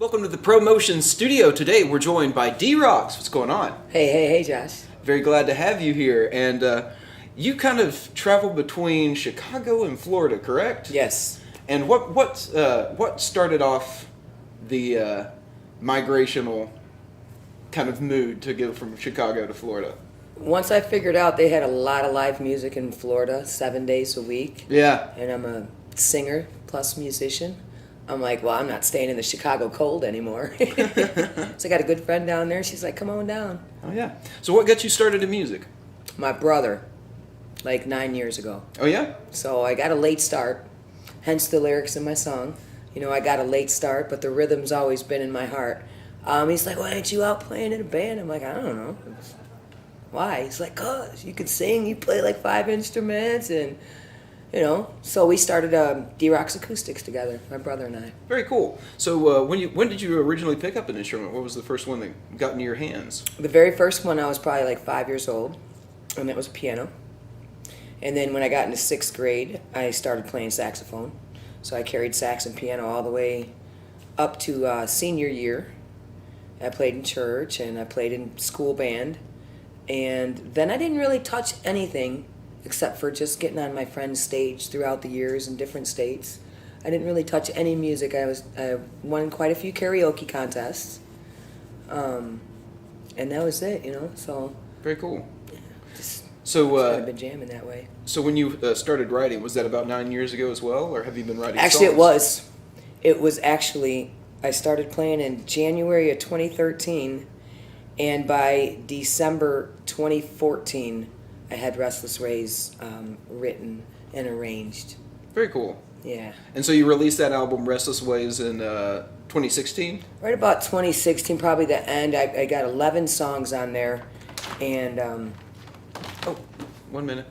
Welcome to the ProMotion studio. Today we're joined by DROX. What's going on? Hey, Josh. Very glad to have you here. And you kind of travel between Chicago and Florida, correct? Yes. And what started off the migrational kind of mood to go from Chicago to Florida? Once I figured out they had a lot of live music in Florida, 7 days a week. Yeah. And I'm a singer plus musician. I'm like, well, I'm not staying in the Chicago cold anymore. So I got a good friend down there. She's like, come on down. Oh, yeah. So what got you started in music? My brother, like 9 years ago. Oh, yeah? So I got a late start, hence the lyrics in my song. You know, I got a late start, but the rhythm's always been in my heart. He's like, why aren't you out playing in a band? I'm like, I don't know. Why? He's like, cause you can sing, you play like 5 instruments, and you know. So we started DROX Acoustics together, my brother and I. Very cool. So when did you originally pick up an instrument? What was the first one that got into your hands? The very first one I was probably like 5 years old, and it was piano. And then when I got into 6th grade, I started playing saxophone. So I carried sax and piano all the way up to senior year. I played in church and I played in school band. And then I didn't really touch anything except for just getting on my friend's stage throughout the years in different states. I didn't really touch any music. I won quite a few karaoke contests. And that was it, you know. So very cool. Yeah, just kind of been jamming that way. So when you started writing, was that about 9 years ago as well, or have you been writing Actually, songs? It was actually, I started playing in January of 2013, and by December 2014, I had Restless Rays written and arranged. Very cool. Yeah. And so you released that album, Restless Ways, in 2016? Right about 2016, probably the end. I got 11 songs on there, and... oh, 1 minute.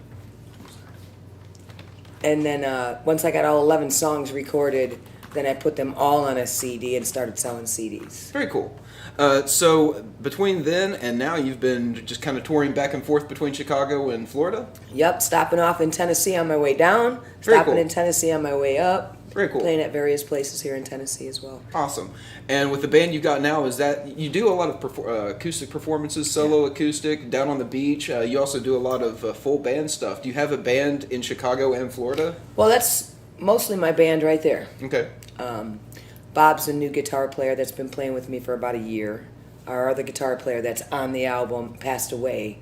And then once I got all 11 songs recorded, then I put them all on a CD and started selling CDs. Very cool. So between then and now, you've been just kind of touring back and forth between Chicago and Florida? Yep, stopping off in Tennessee on my way down, stopping in Tennessee on my way up. Very cool. Playing at various places here in Tennessee as well. Awesome. And with the band you've got now, is that you do a lot of acoustic performances, solo acoustic, down on the beach. You also do a lot of full band stuff. Do you have a band in Chicago and Florida? Well, that's mostly my band right there. Okay. Bob's a new guitar player that's been playing with me for about a year. Our other guitar player that's on the album passed away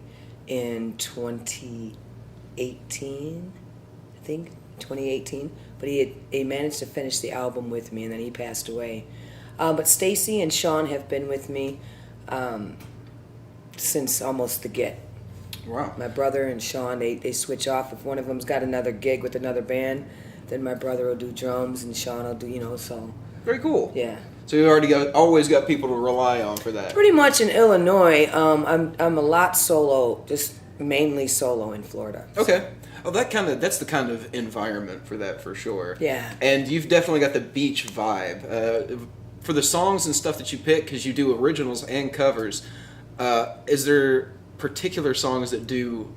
in 2018, I think, 2018. But he managed to finish the album with me, and then he passed away. But Stacy and Sean have been with me since almost the get. Wow. My brother and Sean, they switch off. If one of them's got another gig with another band, then my brother will do drums and Sean will do, you know, so. Very cool. Yeah. So you always got people to rely on for that. Pretty much in Illinois, I'm a lot solo, just mainly solo in Florida. Okay. Oh, that's the kind of environment for that for sure. Yeah. And you've definitely got the beach vibe. For the songs and stuff that you pick, because you do originals and covers, is there particular songs that do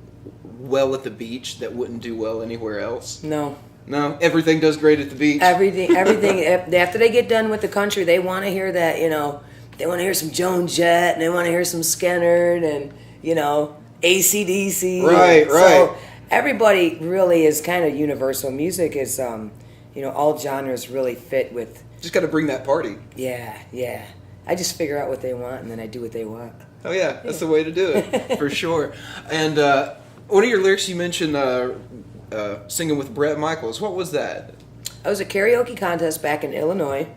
well at the beach that wouldn't do well anywhere else? No. No? Everything does great at the beach? Everything. After they get done with the country, they want to hear that, you know, they want to hear some Joan Jett, and they want to hear some Skynyrd, and, you know, AC/DC. Right. So everybody really is kind of universal. Music is, you know, all genres really fit with. Just got to bring that party. Yeah. I just figure out what they want, and then I do what they want. Oh, yeah. That's the way to do it, for sure. And one of your lyrics you mentioned singing with Bret Michaels. What was that? I was a karaoke contest back in Illinois.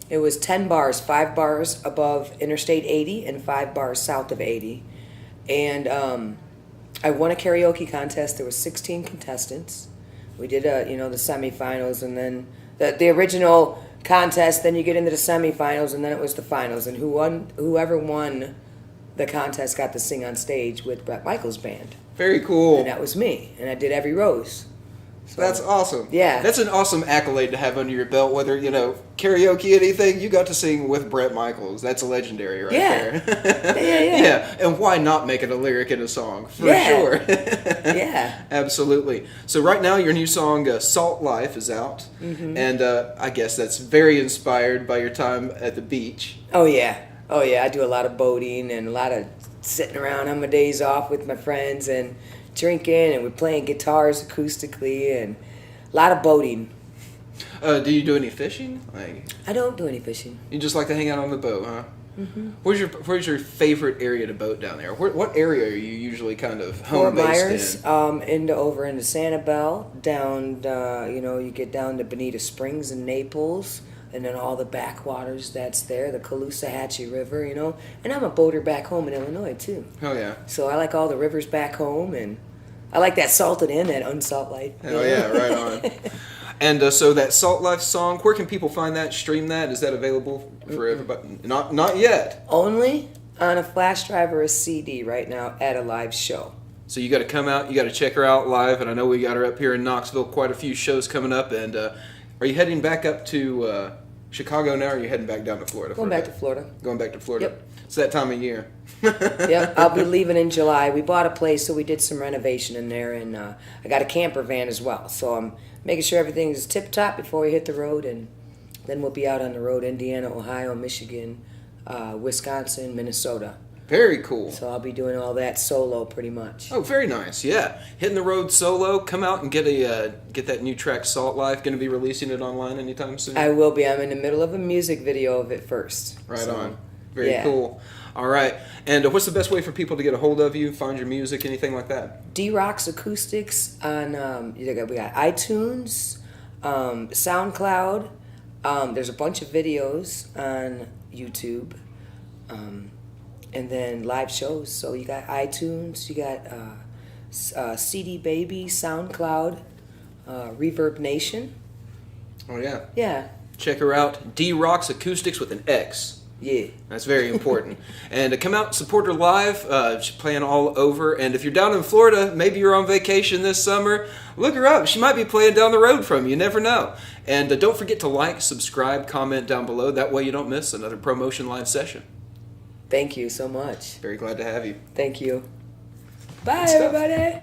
It was 10 bars, 5 bars above Interstate 80 and 5 bars south of 80. And I won a karaoke contest. There were 16 contestants. We did the semifinals, and then the original contest. Then you get into the semifinals, and then it was the finals. And whoever won the contest got to sing on stage with Bret Michaels' band. Very cool. And that was me. And I did every rose. So, That's awesome. Yeah. That's an awesome accolade to have under your belt, whether, karaoke, anything, you got to sing with Bret Michaels. That's legendary right there. Yeah. Yeah, and why not make it a lyric in a song? For sure. Yeah. Absolutely. So right now your new song, Salt Life, is out. Mm-hmm. And I guess that's very inspired by your time at the beach. Oh yeah. I do a lot of boating and a lot of sitting around on my days off with my friends and drinking, and we're playing guitars acoustically, and a lot of boating. Do you do any fishing? I don't do any fishing. You just like to hang out on the boat, huh? Mm-hmm. Where's your favorite area to boat down there? What area are you usually kind of Fort home based Myers, in? over into Sanibel, down, you get down to Bonita Springs and Naples, and then all the backwaters that's there, the Caloosahatchee River, And I'm a boater back home in Illinois, too. Oh, yeah. So I like all the rivers back home, and I like that salted and that unsalt life. Oh, yeah, right on. And so that Salt Life song, where can people find that, stream that? Is that available for everybody? Not yet. Only on a flash drive or a CD right now at a live show. So you got to come out, you got to check her out live, and I know we got her up here in Knoxville, quite a few shows coming up, and are you heading back up to Chicago now, or are you heading back down to Florida? Going back to Florida. Going back to Florida? Yep. It's that time of year. Yep, I'll be leaving in July. We bought a place, so we did some renovation in there, and I got a camper van as well. So I'm making sure everything is tip-top before we hit the road, and then we'll be out on the road, Indiana, Ohio, Michigan, Wisconsin, Minnesota. Very cool. So I'll be doing all that solo pretty much. Oh, very nice. Yeah, hitting the road solo. Come out and get that new track, Salt Life. Going to be releasing it online anytime soon. I will be. I'm in the middle of a music video of it first. Right on. Very cool. All right. And what's the best way for people to get a hold of you, find your music, anything like that? DROX Acoustics on we got iTunes, SoundCloud. There's a bunch of videos on YouTube. And then live shows. So you got iTunes, you got CD Baby, SoundCloud, Reverb Nation. Oh, yeah. Yeah. Check her out. DROX Acoustics with an X. Yeah. That's very important. And come out and support her live. She's playing all over. And if you're down in Florida, maybe you're on vacation this summer, look her up. She might be playing down the road from you. You never know. And don't forget to like, subscribe, comment down below. That way you don't miss another ProMotion live session. Thank you so much. Very glad to have you. Thank you. Bye, everybody.